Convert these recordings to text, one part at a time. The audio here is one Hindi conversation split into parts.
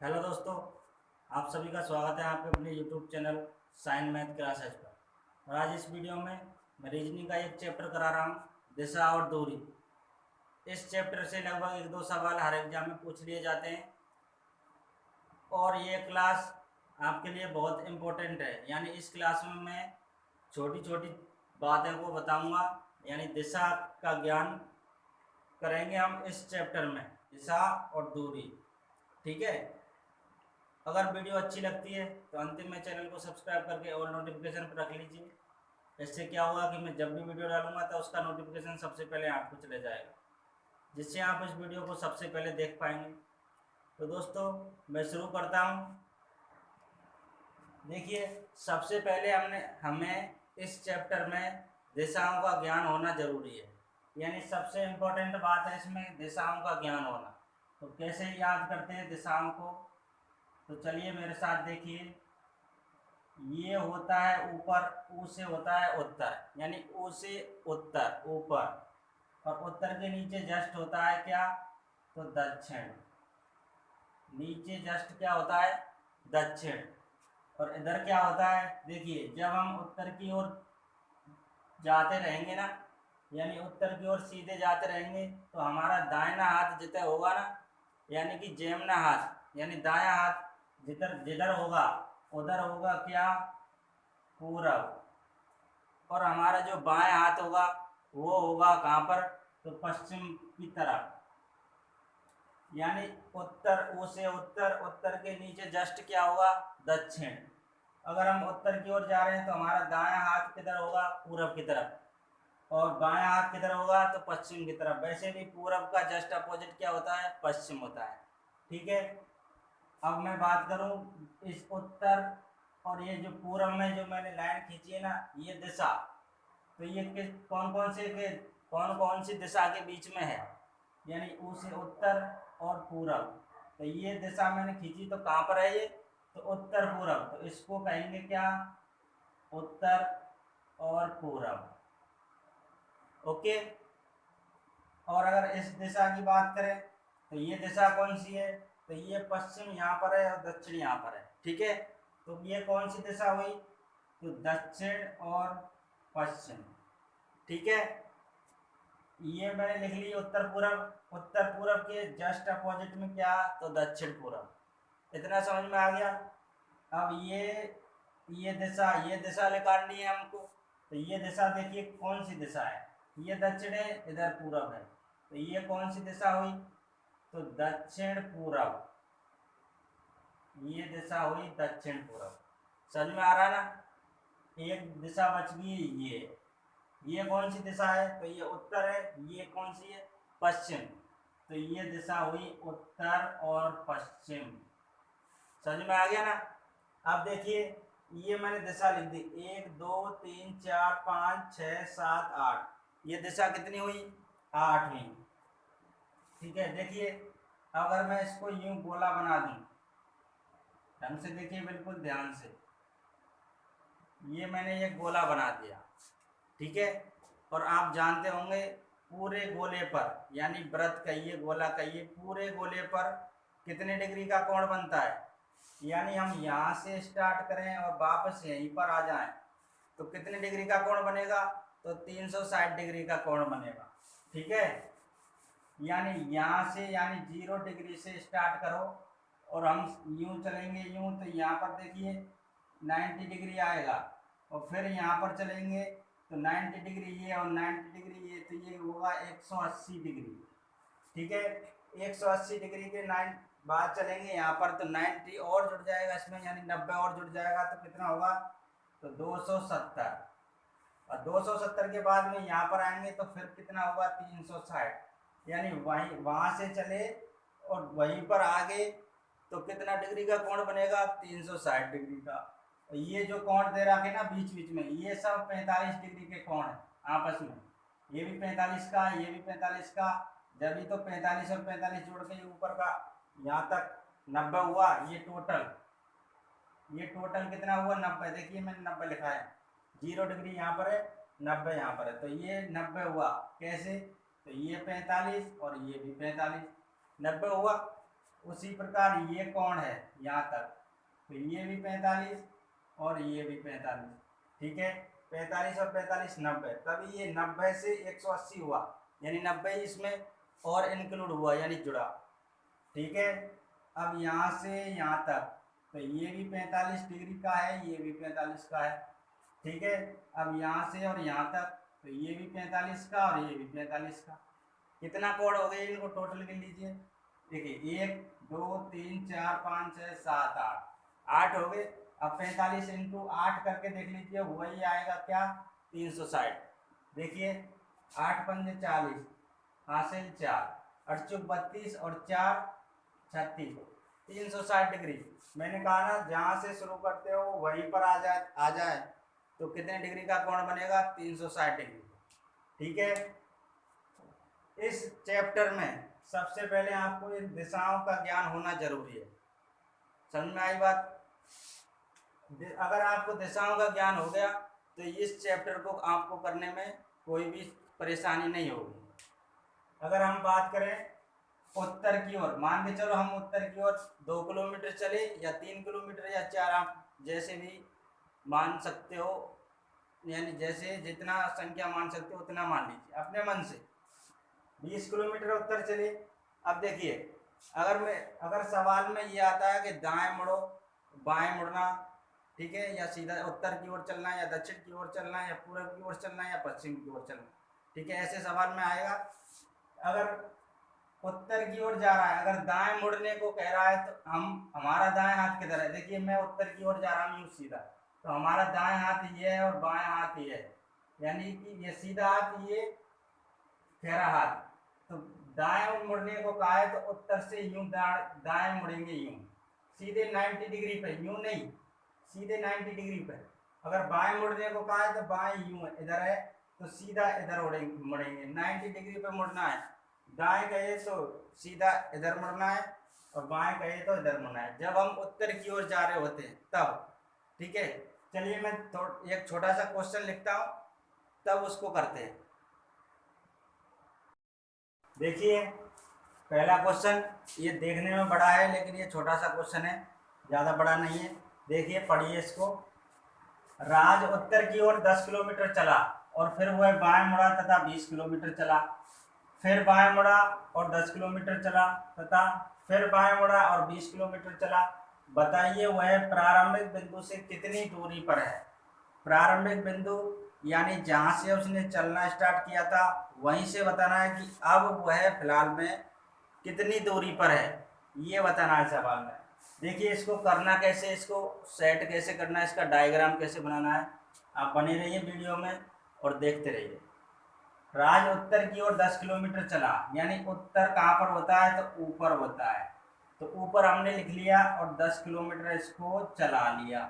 हेलो दोस्तों, आप सभी का स्वागत है आपके अपने YouTube channel sign math classes पर। और आज इस वीडियो में मैं रीजनिंग का एक चैप्टर करा रहा हूँ, दिशा और दूरी। इस चैप्टर से लगभग एक दो सवाल हर एग्जाम में पूछ लिए जाते हैं और ये क्लास आपके लिए बहुत इम्पोर्टेंट है। यानी इस क्लास में मैं छोटी छोटी बातों को बताऊँगा, यानी दिशा का ज्ञान करेंगे हम इस चैप्टर में, दिशा और दूरी। ठीक है। अगर वीडियो अच्छी लगती है तो अंतिम में चैनल को सब्सक्राइब करके और नोटिफिकेशन पर रख लीजिए। इससे क्या होगा कि मैं जब भी वीडियो डालूंगा तो उसका नोटिफिकेशन सबसे पहले आपको चले जाएगा, जिससे आप इस वीडियो को सबसे पहले देख पाएंगे। तो दोस्तों, मैं शुरू करता हूँ। देखिए, सबसे पहले हमें इस चैप्टर में दिशाओं का ज्ञान होना जरूरी है। यानी सबसे इम्पोर्टेंट बात है इसमें दिशाओं का ज्ञान होना। तो कैसे याद करते हैं दिशाओं को, तो चलिए मेरे साथ देखिए। ये होता है ऊपर, ऊ से होता है उत्तर, यानी ऊ से उत्तर ऊपर, और उत्तर के नीचे जस्ट होता है क्या, तो दक्षिण। नीचे जस्ट क्या होता है, दक्षिण। और इधर क्या होता है, देखिए जब हम उत्तर की ओर जाते रहेंगे ना, यानी उत्तर की ओर सीधे जाते रहेंगे, तो हमारा दाहिना हाथ जिधर होगा ना, यानी कि जेमना हाथ, यानी दायां हाथ जिधर जिधर होगा उधर होगा क्या, पूरब। और हमारा जो बाएं हाथ होगा वो होगा कहाँ पर, तो पश्चिम की तरफ। यानी उत्तर, ऊ से उत्तर, उत्तर के नीचे जस्ट क्या होगा, दक्षिण। अगर हम उत्तर की ओर जा रहे हैं तो हमारा दायां हाथ किधर होगा, पूरब की तरफ, और बायां हाथ किधर होगा, तो पश्चिम की तरफ। वैसे भी पूरब का जस्ट अपोजिट क्या होता है, पश्चिम होता है। ठीक है। अब मैं बात करूं इस उत्तर और ये जो पूरब में जो मैंने लाइन खींची है ना, ये दिशा, तो ये किस कौन कौन सी दिशा के बीच में है, यानी ऊ से उत्तर और पूरब। तो ये दिशा मैंने खींची तो कहाँ पर है ये, तो उत्तर पूरब। तो इसको कहेंगे क्या, उत्तर और पूरब। ओके। और अगर इस दिशा की बात करें तो ये दिशा कौन सी है, तो ये पश्चिम यहाँ पर है और दक्षिण यहाँ पर है। ठीक है। तो ये कौन सी दिशा हुई, तो दक्षिण और पश्चिम। ठीक है। ये मैंने लिख ली उत्तर पूरब। उत्तर पूरब के जस्ट अपोजिट में क्या, तो दक्षिण पूरब। इतना समझ में आ गया। अब ये दिशा निकालनी है हमको। तो ये दिशा देखिए कौन सी दिशा है, ये दक्षिण है, इधर पूरब है। तो ये कौन सी दिशा हुई, तो दक्षिण पूरब। ये दिशा हुई दक्षिण पूरब। समझ में आ रहा है ना। एक दिशा बच गई, ये कौन सी दिशा है, तो ये उत्तर है। ये कौन सी है, पश्चिम। तो ये दिशा हुई उत्तर और पश्चिम। समझ में आ गया ना। अब देखिए, ये मैंने दिशा लिख दी, 1 2 3 4 5 6 7 8। ये दिशा कितनी हुई, 8 हुई। ठीक है। देखिए, अगर मैं इसको यूं गोला बना दूं, ढंग से देखिए बिल्कुल ध्यान से, ये मैंने ये गोला बना दिया। ठीक है। और आप जानते होंगे पूरे गोले पर, यानी वृत्त कहिए गोला कहिए, पूरे गोले पर कितने डिग्री का कोण बनता है। यानी हम यहाँ से स्टार्ट करें और वापस यहीं पर आ जाएं तो कितने डिग्री का कोण बनेगा, तो 360 डिग्री का कोण बनेगा। ठीक है। यानी यहाँ से, यानी 0 डिग्री से स्टार्ट करो और हम यूं चलेंगे यूं, तो यहाँ पर देखिए 90 डिग्री आएगा। और फिर यहाँ पर चलेंगे तो 90 डिग्री ये और 90 डिग्री ये, तो ये होगा 180 डिग्री। ठीक है। 180 डिग्री के 9 बाद चलेंगे यहाँ पर तो 90 और जुड़ जाएगा इसमें, यानी 90 और जुड़ जाएगा तो कितना होगा, तो 270। और 270 के बाद में यहाँ पर आएंगे तो फिर कितना होगा, 360। यानी वहीं वहाँ से चले और वहीं पर आगे तो कितना डिग्री का कोण बनेगा, 360 डिग्री का। और ये जो कोण दे रखे ना बीच बीच में, ये सब 45 डिग्री के कोण है आपस में। ये भी 45 का, ये भी 45 का। जब भी तो 45 और 45 जोड़ के ऊपर का यहाँ तक 90 हुआ। ये टोटल कितना हुआ, 90। देखिए मैंने 90 लिखा है, 0 डिग्री यहाँ पर है, 90 यहाँ पर है, तो ये 90 हुआ। कैसे, तो ये 45 और ये भी 45, 90 हुआ। उसी प्रकार ये कौन है यहाँ तक, तो ये भी 45 और ये भी 45, ठीक है। 45 और 45 90, तभी ये 90 से 180 हुआ, यानी 90 इसमें और इंक्लूड हुआ यानी जुड़ा, ठीक है। अब यहाँ से यहाँ तक तो ये भी 45 डिग्री का है, ये भी 45 का है, ठीक है। अब यहाँ से और यहाँ तक तो ये भी 45 का और ये भी 45 का, कितना कोण हो गए, इनको टोटल कर लीजिए। देखिए 1 2 3 4 5 6 7 8 हो गए। अब 45 इंटू 8 करके देख लीजिए, वही आएगा क्या, 360। देखिए 8 पंजे 40, हासिल 4, 8 चौक 32 और 4 36, 360 डिग्री। मैंने कहा ना जहाँ से शुरू करते हो वहीं पर आ जाए तो कितने डिग्री का कोण बनेगा, 360 डिग्री, ठीक है। इस चैप्टर में सबसे पहले आपको इन दिशाओं का ज्ञान होना जरूरी है, समझ में आई बात। अगर आपको दिशाओं का ज्ञान हो गया तो इस चैप्टर को आपको करने में कोई भी परेशानी नहीं होगी। अगर हम बात करें उत्तर की ओर, मान के चलो हम उत्तर की ओर 2 किलोमीटर चले या 3 किलोमीटर या 4, आप जैसे भी मान सकते हो, यानी जैसे जितना संख्या मान सकते हो उतना मान लीजिए अपने मन से। 20 किलोमीटर उत्तर चले। अब देखिए अगर सवाल में ये आता है कि दाएं मुड़ो, बाएं मुड़ना, ठीक है, या सीधा उत्तर की ओर चलना है या दक्षिण की ओर चलना है या पूर्व की ओर चलना है या पश्चिम की ओर चलना, ठीक है, ऐसे सवाल में आएगा। अगर उत्तर की ओर जा रहा है, अगर दाएं मुड़ने को कह रहा है तो हमारा दाएं हाथ किधर है, देखिए मैं उत्तर की ओर जा रहा हूँ यूँ सीधा, तो हमारा दाएं हाथ ये है और बाएं हाथ ये है, यानी कि ये सीधा हाथ, ये फेरा हाथ। तो दाएं मुड़ने को कहा है तो उत्तर से यूं दाएं मुड़ेंगे, यूं सीधे 90 डिग्री पे, यूं नहीं सीधे 90 डिग्री पे। अगर बाएं मुड़ने को कहा है तो बाएं यूं इधर है तो सीधा इधर मुड़ेंगे, 90 डिग्री पे मुड़ना है। दाएं कहे तो सीधा इधर मुड़ना है और बाएं कहे तो इधर मुड़ना है, जब हम उत्तर की ओर जा रहे होते हैं तब, ठीक है। चलिए मैं एक छोटा सा क्वेश्चन लिखता हूँ, तब उसको करते हैं। देखिए पहला क्वेश्चन, ये देखने में बड़ा है लेकिन ये छोटा सा क्वेश्चन है, ज़्यादा बड़ा नहीं है। देखिए पढ़िए इसको। राज उत्तर की ओर 10 किलोमीटर चला और फिर वह बाएं मुड़ा तथा 20 किलोमीटर चला, फिर बाएं मुड़ा और 10 किलोमीटर चला तथा फिर बाएं मुड़ा और 20 किलोमीटर चला। बताइए वह प्रारंभिक बिंदु से कितनी दूरी पर है। प्रारंभिक बिंदु यानी जहाँ से उसने चलना स्टार्ट किया था वहीं से बताना है कि अब वह फिलहाल में कितनी दूरी पर है, ये बताना है सवाल में। देखिए इसको करना कैसे, इसको सेट कैसे करना है, इसका डायग्राम कैसे बनाना है, आप बने रहिए वीडियो में और देखते रहिए। राज उत्तर की ओर 10 किलोमीटर चला, यानी उत्तर कहाँ पर होता है तो ऊपर होता है, तो ऊपर हमने लिख लिया और 10 किलोमीटर इसको चला लिया।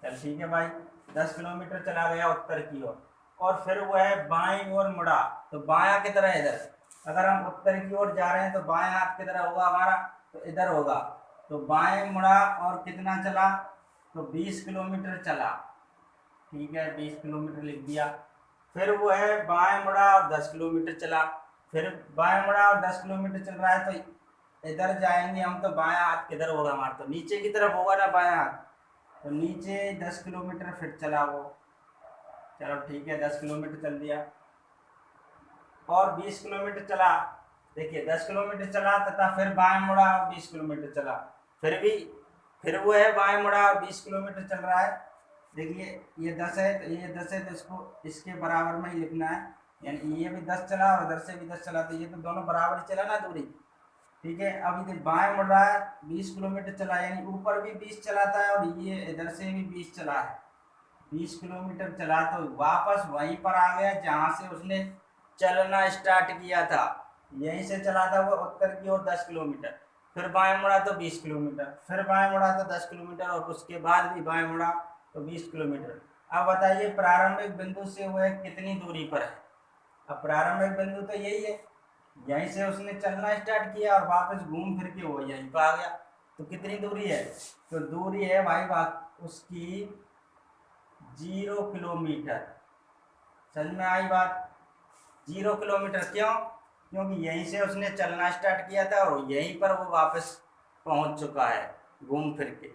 चल ठीक है भाई, 10 किलोमीटर चला गया उत्तर की ओर और फिर वह बाईं ओर मुड़ा, तो बायां किधर है, इधर। अगर हम उत्तर की ओर जा रहे हैं तो बाएं हाथ किधर होगा हमारा, तो इधर होगा। तो बाएं मुड़ा और कितना चला, तो 20 किलोमीटर चला, ठीक है 20 किलोमीटर लिख दिया। फिर वो है बाएं मुड़ा और 10 किलोमीटर चला, फिर बाएं मुड़ा और 10 किलोमीटर चल रहा है तो इधर जाएंगे हम, तो बायां हाथ किधर होगा हमारा, तो नीचे की तरफ होगा ना बायां हाथ, तो नीचे 10 किलोमीटर फिर चला वो। चलो ठीक है 10 किलोमीटर चल दिया और 20 किलोमीटर चला। देखिए 10 किलोमीटर चला तथा फिर बाएं मुड़ा और 20 किलोमीटर चला, फिर वो है बाएं मुड़ा और 20 किलोमीटर चल रहा है। देखिए ये 10 है तो ये 10 है तो इसको इसके बराबर में ही लिखना है, यानी ये भी 10 चला और इधर से भी 10 चला, तो ये तो दोनों बराबर चला ना दूरी, ठीक है। अब इधर बाएं मुड़ रहा है 20 किलोमीटर चला, यानी ऊपर भी 20 चलाता है और ये इधर से भी 20 चला है, 20 किलोमीटर चला तो वापस वहीं पर आ गया जहाँ से उसने चलना स्टार्ट किया था, यहीं से चला था वो उत्तर की ओर 10 किलोमीटर, फिर बाएं मुड़ा तो 20 किलोमीटर, फिर बाएं मुड़ा तो 10 किलोमीटर और उसके बाद भी बाएं मुड़ा तो 20 किलोमीटर। अब बताइए प्रारंभिक बिंदु से वह कितनी दूरी पर है। अब प्रारंभिक बिंदु तो यही है, यहीं से उसने चलना स्टार्ट किया और वापस घूम फिर के वो यहीं पर आ गया, तो कितनी दूरी है, तो दूरी है भाई उसकी 0 किलोमीटर। समझ में आई बात, 0 किलोमीटर। क्यों, क्योंकि यहीं से उसने चलना स्टार्ट किया था और यहीं पर वो वापस पहुंच चुका है घूम फिर के।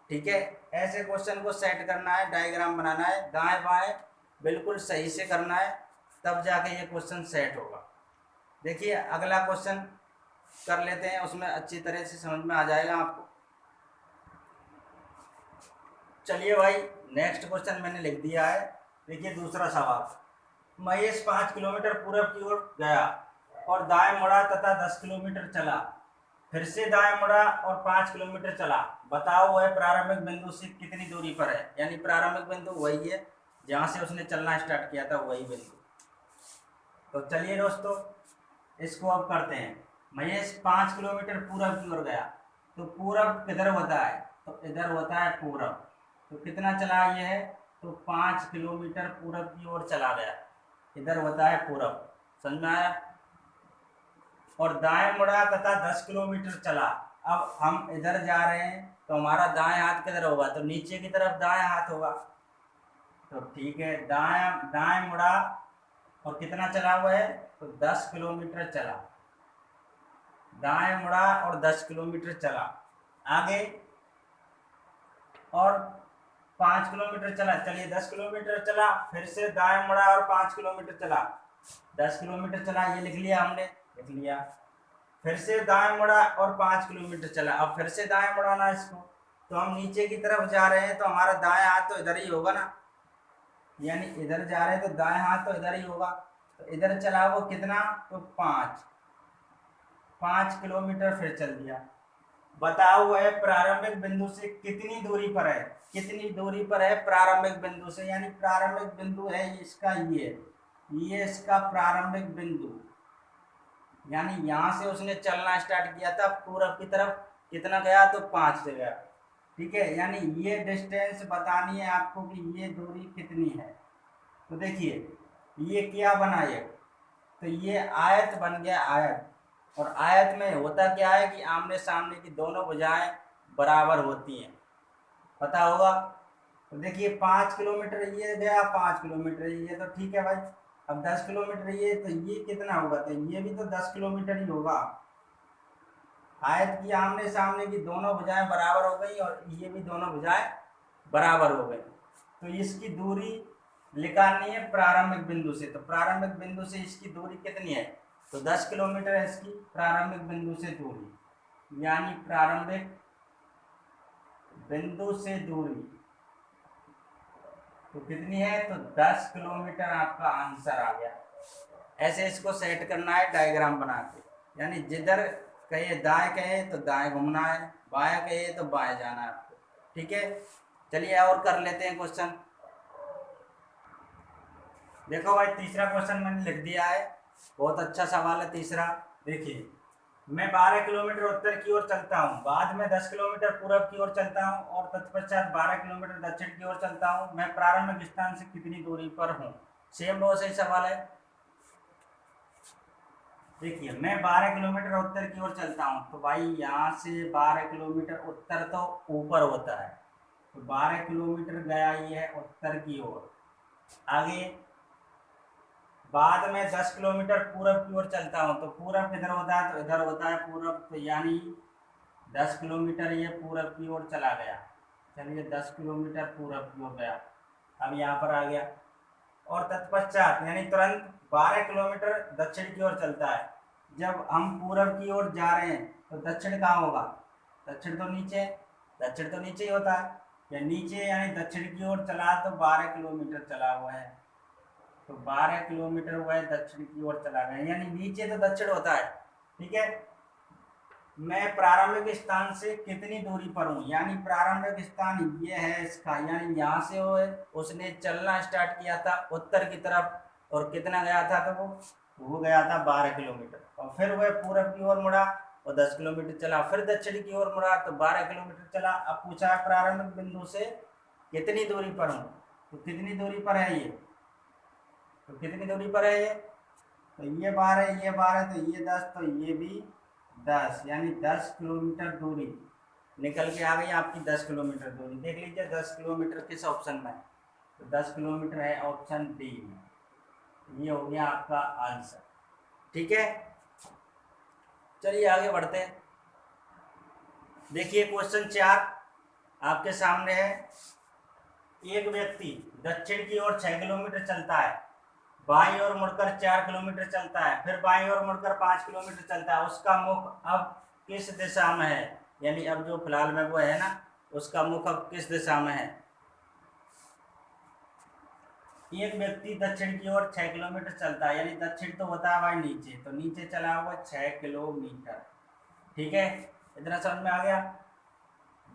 ठीक है, ऐसे क्वेश्चन को सेट करना है, डायग्राम बनाना है, दाएं बाएं बिल्कुल सही से करना है, तब जाके ये क्वेश्चन सेट होगा। देखिए अगला क्वेश्चन कर लेते हैं, उसमें अच्छी तरह से समझ में आ जाएगा आपको। चलिए भाई, नेक्स्ट क्वेश्चन मैंने लिख दिया है। देखिए दूसरा सवाल, महेश 5 किलोमीटर पूरब की ओर गया और दाएं मुड़ा तथा 10 किलोमीटर चला, फिर से दाएं मुड़ा और 5 किलोमीटर चला, बताओ वह प्रारंभिक बिंदु से कितनी दूरी पर है। यानी प्रारंभिक बिंदु वही है जहां से उसने चलना स्टार्ट किया था, वही बिंदु। तो चलिए दोस्तों, इसको अब करते हैं। महेश 5 किलोमीटर पूरब की ओर गया, तो पूरब किधर होता है, तो इधर होता है पूरब। तो कितना चला ये है, तो 5 किलोमीटर पूरब की ओर चला गया, इधर होता है पूरब। समझ में आया। और दाएं मुड़ा तथा 10 किलोमीटर चला। अब हम इधर जा रहे हैं तो हमारा दाएं हाथ किधर होगा, तो नीचे की तरफ दाएं हाथ होगा। तो ठीक है, दाएं मुड़ा और कितना चला हुआ है, तो 10 किलोमीटर चला। दाएं मुड़ा और 10 किलोमीटर चला आगे, और 5 किलोमीटर चला। चलिए 10 किलोमीटर चला, फिर से दाएं मुड़ा और 5 किलोमीटर चला। 10 किलोमीटर चला, ये लिख लिया हमने, लिख लिया। फिर से दाएं मुड़ा और 5 किलोमीटर चला। अब फिर से दाएं मुड़ाना इसको, तो हम नीचे की तरफ जा रहे हैं तो हमारा दाएं हाथ तो इधर ही होगा ना, यानी इधर जा रहे हैं तो दाएं हाथ तो इधर ही होगा। तो इधर चला वो कितना, तो 5 किलोमीटर फिर चल दिया। बताओ वह प्रारंभिक बिंदु से कितनी दूरी पर है, कितनी दूरी पर है प्रारंभिक बिंदु से। यानी प्रारंभिक बिंदु है इसका ये इसका प्रारंभिक बिंदु, यानी यहां से उसने चलना स्टार्ट किया था पूरब की तरफ, कितना गया, तो 5 से गया। ठीक है, यानी ये डिस्टेंस बतानी है आपको कि ये दूरी कितनी है। तो देखिए ये क्या बना, ये तो ये आयत बन गया आयत। और आयत में होता क्या है कि आमने सामने की दोनों भुजाएं बराबर होती हैं, पता होगा। तो देखिए 5 किलोमीटर ये गया, 5 किलोमीटर ये, तो ठीक है भाई। अब 10 किलोमीटर ये, तो ये कितना होगा, तो ये भी तो 10 किलोमीटर ही होगा। आयत की आमने सामने की दोनों भुजाएं बराबर हो गई और ये भी दोनों भुजाएं बराबर हो गई। तो इसकी दूरी निकालनी है प्रारंभिक बिंदु से। तो प्रारंभिक बिंदु से इसकी दूरी कितनी है, तो 10 किलोमीटर है इसकी प्रारंभिक बिंदु से दूरी। यानी प्रारंभिक बिंदु से दूरी तो कितनी है, तो 10 किलोमीटर आपका आंसर आ गया। ऐसे इसको सेट करना है डायग्राम बना के। यानी जिधर कहे दाएं कहे तो दाएं घूमना है, बाएं कहे तो बाएं जाना है आपको। ठीक है, चलिए और कर लेते हैं क्वेश्चन। देखो भाई तीसरा क्वेश्चन मैंने लिख दिया है, बहुत अच्छा सवाल है तीसरा। देखिए मैं 12 किलोमीटर उत्तर की ओर चलता हूँ, बाद में 10 किलोमीटर पूरब की ओर चलता हूँ और तत्पश्चात 12 किलोमीटर दक्षिण की ओर चलता हूँ। मैं प्रारंभिक स्थान से कितनी दूरी पर हूँ। सेम बहुत सही सवाल है। देखिए मैं 12 किलोमीटर उत्तर की ओर चलता हूँ, तो भाई यहाँ से 12 किलोमीटर उत्तर तो ऊपर होता है, तो 12 किलोमीटर गया ये है उत्तर की ओर। आगे बाद में 10 किलोमीटर पूरब की ओर चलता हूँ, तो पूरब किधर होता है, तो इधर होता है पूरब। तो यानी 10 किलोमीटर ये पूरब की ओर चला गया। चलिए 10 किलोमीटर पूरब की ओर गया, अब यहाँ पर आ गया। और तत्पश्चात यानी तुरंत 12 किलोमीटर दक्षिण की ओर चलता है। जब हम पूरब की ओर जा रहे हैं तो दक्षिण कहाँ होगा, दक्षिण तो नीचे, दक्षिण तो नीचे ही होता है। या नीचे यानी दक्षिण की ओर चला तो 12 किलोमीटर चला हुआ है, तो 12 किलोमीटर हुआ है दक्षिण की ओर चला गया, यानी नीचे तो दक्षिण होता है। ठीक है, मैं प्रारंभिक स्थान से कितनी दूरी पर हूँ, यानी प्रारंभिक स्थान ये है इसका, यानी यहाँ से उसने चलना स्टार्ट किया था उत्तर की तरफ और कितना गया था, तो वो गया था 12 किलोमीटर। और फिर वह पूरब की ओर मुड़ा और 10 किलोमीटर चला, फिर दक्षिण की ओर मुड़ा तो 12 किलोमीटर चला। अब पूछा है प्रारंभिक बिंदु से कितनी दूरी पर हूँ, तो कितनी दूरी पर है ये, तो कितनी दूरी पर है ये, तो ये 12 ये 12 तो ये 10 तो ये भी 10, यानी 10 किलोमीटर दूरी निकल के आ गई आपकी। 10 किलोमीटर दूरी देख लीजिए, 10 किलोमीटर किस ऑप्शन में, तो 10 किलोमीटर है ऑप्शन डी में। ये हो गया आपका आंसर। ठीक है, चलिए आगे बढ़ते हैं। देखिए क्वेश्चन 4 आपके सामने है। एक व्यक्ति दक्षिण की ओर 6 किलोमीटर चलता है, बाईं ओर मुड़कर 4 किलोमीटर चलता है, फिर बाईं ओर मुड़कर 5 किलोमीटर चलता है। उसका मुख अब किस दिशा में है? यानी अब जो फिलहाल में वो है ना, उसका मुख अब किस दिशा में है? एक व्यक्ति दक्षिण की ओर 6 किलोमीटर चलता है, यानी दक्षिण तो होता है भाई नीचे, तो नीचे चला हुआ 6 किलोमीटर। ठीक है, इतना समझ में आ गया।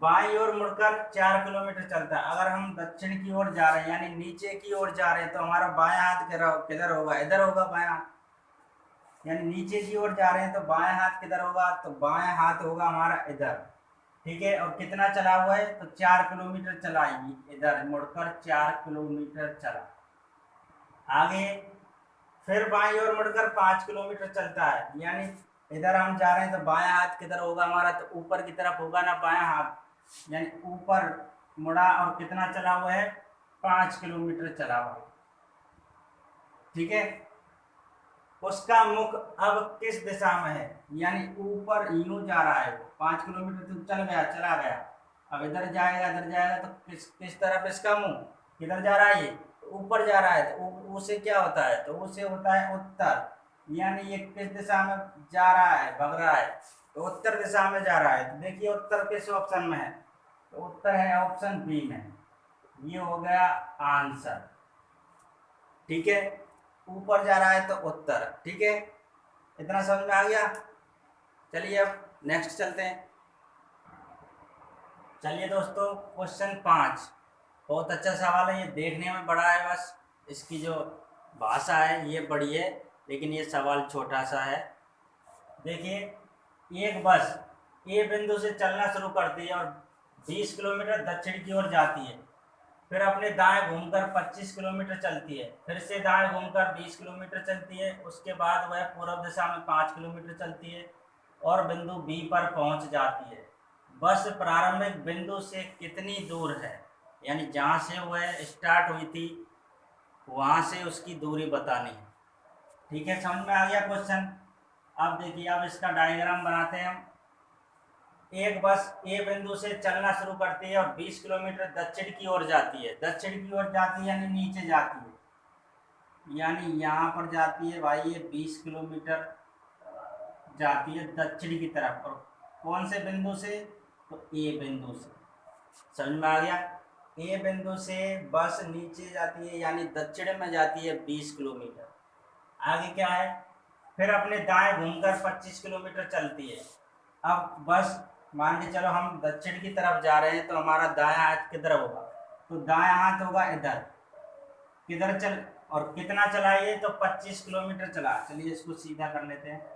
बाईं ओर मुड़कर 4 किलोमीटर चलता है। अगर हम दक्षिण की ओर जा रहे हैं यानी नीचे की ओर जा रहे हैं, तो हमारा बायां हाथ किधर होगा? इधर होगा बायां हाथ। यानी नीचे की ओर जा रहे हैं तो बायां हाथ किधर होगा? तो बायां हाथ होगा हमारा इधर। ठीक है, और कितना चला हुआ है? तो 4 किलोमीटर चला, इधर मुड़कर 4 किलोमीटर चला। आगे फिर बाईं ओर मुड़कर 5 किलोमीटर चलता है, यानी इधर हम जा रहे हैं तो बायां हाथ किधर होगा हमारा? तो ऊपर की तरफ होगा ना बायां हाथ, यानी ऊपर मुड़ा और कितना चला हुआ है? 5 किलोमीटर चला हुआ। ठीक है, उसका मुख अब किस दिशा में है? यानी ऊपर यूं जा रहा है, 5 किलोमीटर तो चल गया, चला गया। अब इधर जाएगा, इधर जाएगा, तो किस तरफ इसका मुंह किधर जा रहा है? ये ऊपर जा रहा है। तो उसे क्या होता है? तो उसे होता है उत्तर। यानी ये किस दिशा में जा रहा है, भग रहा है? तो उत्तर दिशा में जा रहा है। तो देखिए उत्तर किस ऑप्शन में है? तो उत्तर है ऑप्शन बी में। ये हो गया आंसर। ठीक है, ऊपर जा रहा है तो उत्तर। ठीक है, इतना समझ में आ गया। चलिए अब नेक्स्ट चलते हैं। चलिए दोस्तों, क्वेश्चन 5 बहुत अच्छा सवाल है। ये देखने में बड़ा है, बस इसकी जो भाषा है ये बड़ी है, लेकिन ये सवाल छोटा सा है। देखिए, एक बस ए बिंदु से चलना शुरू करती है और 20 किलोमीटर दक्षिण की ओर जाती है, फिर अपने दाएं घूमकर 25 किलोमीटर चलती है, फिर से दाएं घूमकर 20 किलोमीटर चलती है। उसके बाद वह पूर्व दिशा में 5 किलोमीटर चलती है और बिंदु बी पर पहुंच जाती है। बस प्रारंभिक बिंदु से कितनी दूर है? यानी जहाँ से वह स्टार्ट हुई थी वहाँ से उसकी दूरी बतानी है। ठीक है, समझ में आ गया क्वेश्चन। अब देखिए, अब इसका डायग्राम बनाते हैं हम। एक बस ए बिंदु से चलना शुरू करती है और 20 किलोमीटर दक्षिण की ओर जाती है। दक्षिण की ओर जाती है यानी नीचे जाती है, यानी यहाँ पर जाती है भाई, ये 20 किलोमीटर जाती है दक्षिण की तरफ। और कौन से बिंदु से? तो ए बिंदु से। समझ में आ गया। ए बिंदु से बस नीचे जाती है यानी दक्षिण में जाती है 20 किलोमीटर। आगे क्या है? फिर अपने दाएं घूमकर 25 किलोमीटर चलती है। अब बस मान के चलो हम दक्षिण की तरफ जा रहे हैं, तो हमारा दायां हाथ किधर होगा? तो दायां हाथ होगा इधर। किधर चल और कितना चला ये? तो 25 किलोमीटर चला। चलिए इसको सीधा कर लेते हैं।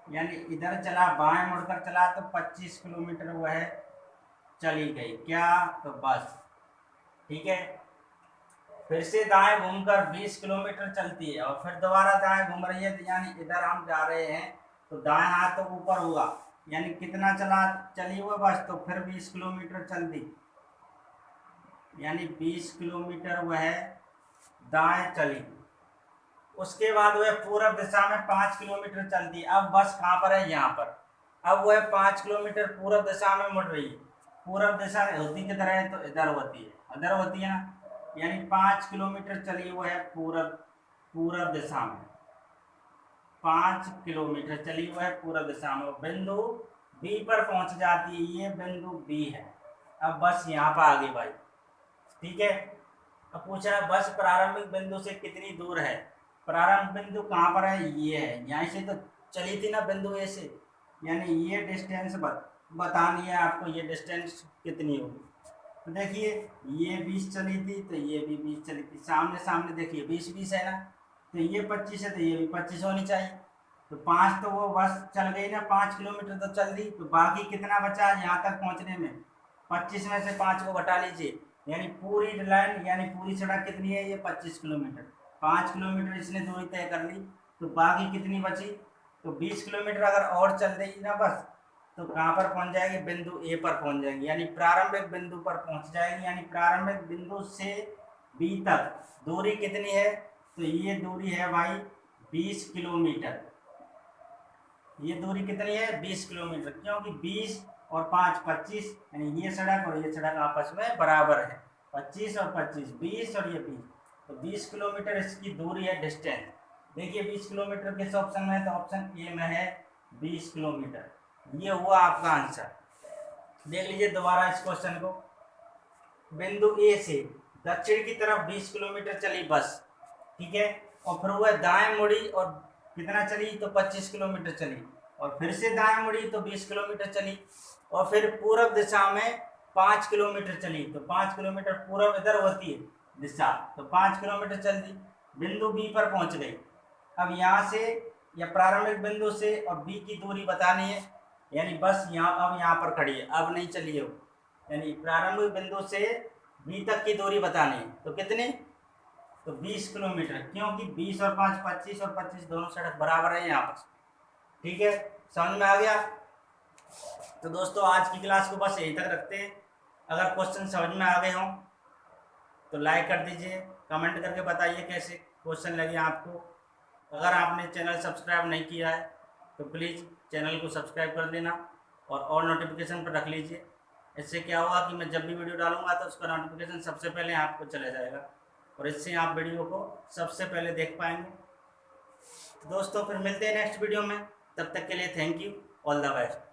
यानी इधर चला, बाएं मुड़कर चला, तो 25 किलोमीटर वह चली गई। क्या? तो बस। ठीक है, फिर से दाएं घूमकर 20 किलोमीटर चलती है और फिर दोबारा दाएं घूम रही है, यानी इधर हम जा रहे हैं तो दाएं हाथ तो ऊपर हुआ, यानी कितना चली हुआ बस? तो फिर 20 किलोमीटर चल दी, यानी 20 किलोमीटर वह दाएं चली। उसके बाद वह पूर्व दिशा में 5 किलोमीटर चलती। अब बस कहाँ पर है? यहाँ पर। अब वह 5 किलोमीटर पूर्व दिशा में मुड़ रही है। पूर्व दिशा होती किधर है? तो इधर होती है, इधर होती है ना, यानी 5 किलोमीटर चली हुआ है पूर्व दिशा में। 5 किलोमीटर चली हुआ है पूर्व दिशा में, बिंदु बी पर पहुंच जाती है। ये बिंदु बी है। अब बस यहाँ पर आ गई भाई। ठीक है, अब पूछा है बस प्रारंभिक बिंदु से कितनी दूर है? प्रारंभ बिंदु कहाँ पर है? ये है। यहाँ से तो चली थी ना बिंदु ए से, यानी ये डिस्टेंस बतानी है आपको, ये डिस्टेंस कितनी होगी। तो देखिए, ये 20 चली थी तो ये भी 20 चली थी, सामने सामने देखिए 20-20 है ना, तो ये 25 है तो ये भी 25 होनी चाहिए। तो 5 तो वो बस चल गई ना, 5 किलोमीटर तो चल दी, तो बाकी कितना बचा यहाँ तक पहुँचने में? 25 में से 5 को घटा लीजिए, यानी पूरी लाइन यानी पूरी सड़क कितनी है? ये 25 किलोमीटर। 5 किलोमीटर इसने दूरी तय कर ली, तो बाकी कितनी बची? तो 20 किलोमीटर अगर और चल देगी ना बस, तो कहाँ पर पहुंच जाएगी? बिंदु ए पर पहुंच जाएगी, यानी प्रारंभिक बिंदु पर पहुंच जाएगी। यानी प्रारंभिक बिंदु से बी तक दूरी कितनी है? तो ये दूरी है भाई 20 किलोमीटर। ये दूरी कितनी है 20 किलोमीटर, क्योंकि 20 और 5 25, यानी ये सड़क और ये सड़क आपस में बराबर है, 25 और 25, 20 और ये 20, तो 20 किलोमीटर इसकी दूरी है, डिस्टेंस। देखिए 20 किलोमीटर किस ऑप्शन में है, तो ऑप्शन ए में है 20 किलोमीटर। ये हुआ आपका आंसर। देख लीजिए दोबारा इस क्वेश्चन को, बिंदु ए से दक्षिण की तरफ 20 किलोमीटर चली बस, ठीक है, और फिर वह दाएं मुड़ी और कितना चली, तो 25 किलोमीटर चली, और फिर से दाएं मुड़ी तो 20 किलोमीटर चली, और फिर पूर्व दिशा में 5 किलोमीटर चली, तो 5 किलोमीटर पूर्व इधर होती है दिशा, तो 5 किलोमीटर चल दी, बिंदु बी पर पहुंच गई। अब यहाँ से या प्रारंभिक बिंदु से और बी की दूरी बतानी है, यानी बस यहाँ अब यहाँ पर खड़ी है, अब नहीं चली है, यानी प्रारंभिक बिंदु से बी तक की दूरी बतानी है, तो कितनी, तो 20 किलोमीटर, क्योंकि 20 और 5 25 और 25 दोनों सड़क बराबर है यहाँ पर। ठीक है, समझ में आ गया। तो दोस्तों आज की क्लास को बस यहीं तक रखते हैं। अगर क्वेश्चन समझ में आ गए हों तो लाइक कर दीजिए, कमेंट करके बताइए कैसे क्वेश्चन लगे आपको। अगर आपने चैनल सब्सक्राइब नहीं किया है तो प्लीज़ चैनल को सब्सक्राइब कर देना और ऑल नोटिफिकेशन पर रख लीजिए। इससे क्या होगा कि मैं जब भी वीडियो डालूंगा तो उसका नोटिफिकेशन सबसे पहले आपको चला जाएगा और इससे आप वीडियो को सबसे पहले देख पाएंगे। तो दोस्तों फिर मिलते हैं नेक्स्ट वीडियो में, तब तक के लिए thank you, all the best.